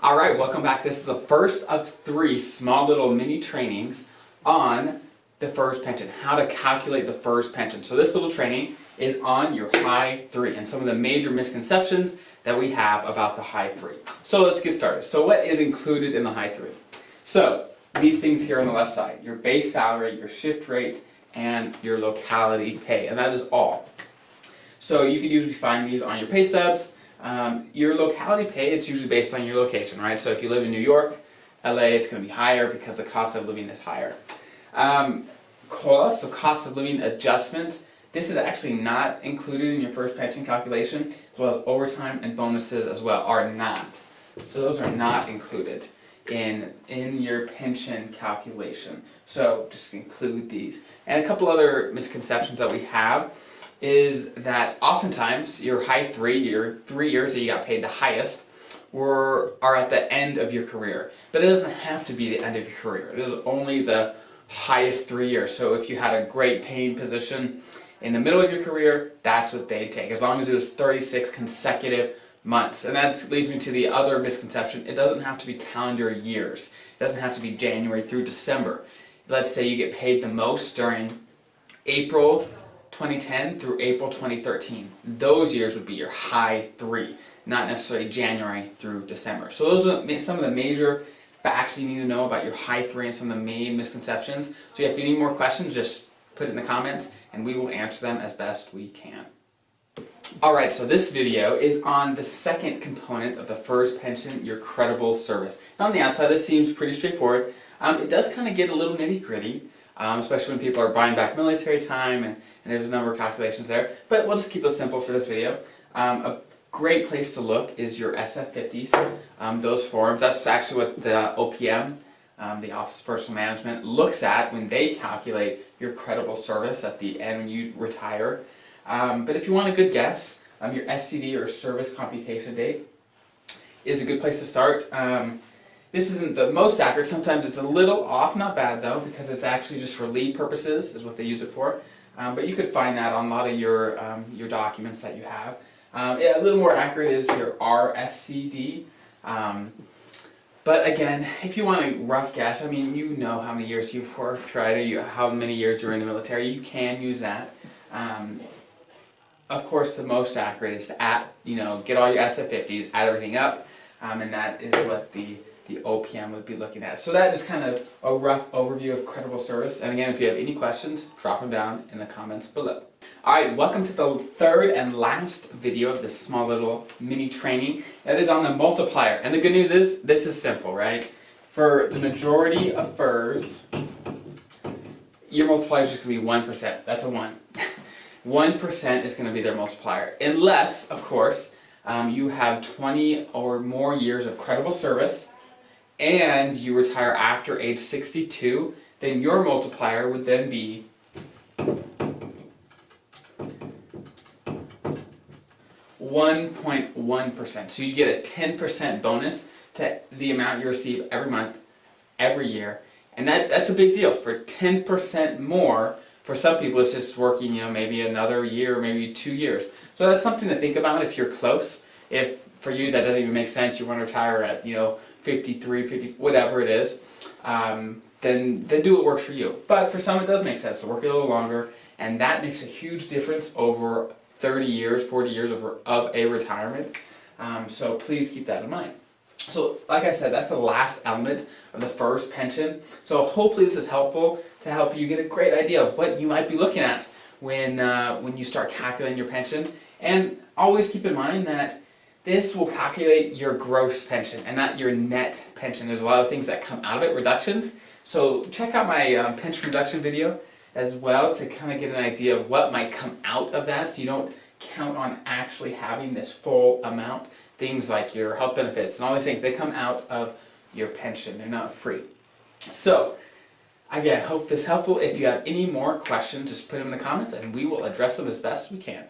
Alright, welcome back. This is the first of 3 small little mini trainings on the FERS pension, how to calculate the FERS pension. So this little training is on your high 3 and some of the major misconceptions that we have about the high 3. So let's get started. So what is included in the high 3? So these things here on the left side, your base salary, your shift rates, and your locality pay, and that is all. So you can usually find these on your pay stubs. Your locality pay, it's usually based on your location, right? So if you live in New York, LA, it's going to be higher because the cost of living is higher. COLA, so cost of living adjustments, this is actually not included in your FERS pension calculation, as well as overtime and bonuses as well are not. So those are not included in your pension calculation. So just include these. And a couple other misconceptions that we have is that oftentimes your high 3, your 3 years that you got paid the highest, are at the end of your career. But it doesn't have to be the end of your career. It is only the highest 3 years. So if you had a great paying position in the middle of your career, that's what they take, as long as it was 36 consecutive months. And that leads me to the other misconception. It doesn't have to be calendar years. It doesn't have to be January through December. Let's say you get paid the most during April 2010 through April 2013. Those years would be your high 3, not necessarily January through December. So those are some of the major facts you need to know about your high 3 and some of the main misconceptions. So if you need more questions, just put it in the comments and we will answer them as best we can. Alright, so this video is on the second component of the FERS pension, your credible service. Now on the outside this seems pretty straightforward. It does kind of get a little nitty gritty. Especially when people are buying back military time and there's a number of calculations there. But we'll just keep it simple for this video. A great place to look is your SF50s, those forms. That's actually what the OPM, the Office of Personnel Management, looks at when they calculate your credible service at the end when you retire. But if you want a good guess, your SCD or service computation date is a good place to start. This isn't the most accurate. Sometimes it's a little off, not bad though, because it's actually just for leave purposes is what they use it for. But you could find that on a lot of your documents that you have. Yeah, a little more accurate is your RSCD. But again, if you want a rough guess, I mean, you know how many years you've worked, right? How many years you're in the military. You can use that. Of course, the most accurate is to get all your SF50s, add everything up, and that is what the OPM would be looking at. So that is kind of a rough overview of credible service. And again, if you have any questions, drop them down in the comments below. Alright, welcome to the third and last video of this small little mini training. That is on the multiplier. And the good news is, this is simple, right? For the majority of FERS, your multiplier is just going to be 1%. That's a 1. 1% is going to be their multiplier. Unless, of course, you have 20 or more years of credible service, and you retire after age 62, then your multiplier would then be 1.1%. So you get a 10% bonus to the amount you receive every month, every year. And that's a big deal. For 10% more, for some people it's just working, maybe another year, maybe 2 years. So that's something to think about if you're close. If for you that doesn't even make sense, you want to retire at 53, 50, whatever it is, then do what works for you. But for some it does make sense to work a little longer, and that makes a huge difference over 30 years, 40 years of a retirement. So please keep that in mind. So like I said, that's the last element of the FERS pension. So hopefully this is helpful to help you get a great idea of what you might be looking at when you start calculating your pension. And always keep in mind that this will calculate your gross pension and not your net pension. There's a lot of things that come out of it, reductions. So check out my pension reduction video as well to kind of get an idea of what might come out of that, so you don't count on actually having this full amount. Things like your health benefits and all these things, they come out of your pension. They're not free. So again, hope this is helpful. If you have any more questions, just put them in the comments and we will address them as best we can.